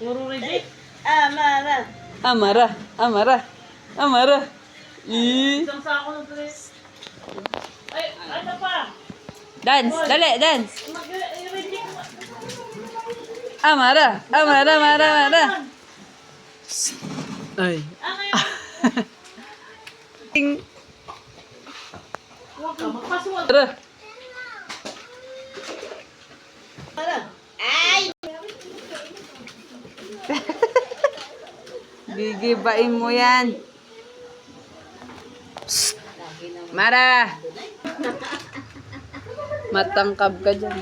Puro reject. Amara. Amara. Amara. Amara. Isang sako ng tres. Ay, ano pa? Dance. Dali, dance. Mag-reject mo. Amara. Amara, Amara, Amara. Ay. Ting. Huwag ka, magpaswag. Tara. Ay! Gigibain mo yan. Psst. Mara. Matangkab ka dyan.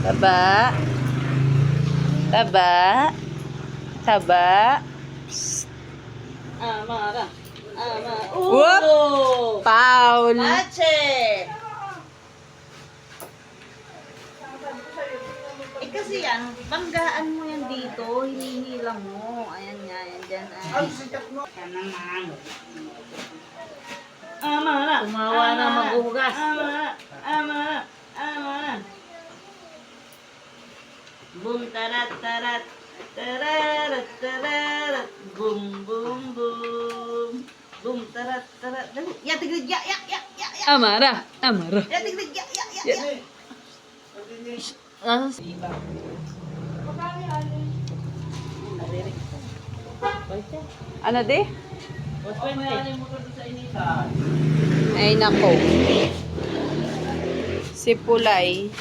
Taba. Taba. Taba. Psst. Amara. Amara. Whoop! Foul. Mache! Eh kasi yan, banggaan mo yan dito, hinihilang mo. Ayan nga, yan dyan. Ay, yan naman. Amara. Tumawa na maghugas. Amara. Amara. Amara. Boom, tarat, tarat. Tararat, tararat. Boom, boom, boom. Boom, tarat, tarat. Dali. Ya, tigrid, ya, ya, ya, ya, ya. Amara. Amara. Ya, tigrid, ya, ya, ya, ya. Ano di? What's 20? Ay nako. Si Pulay.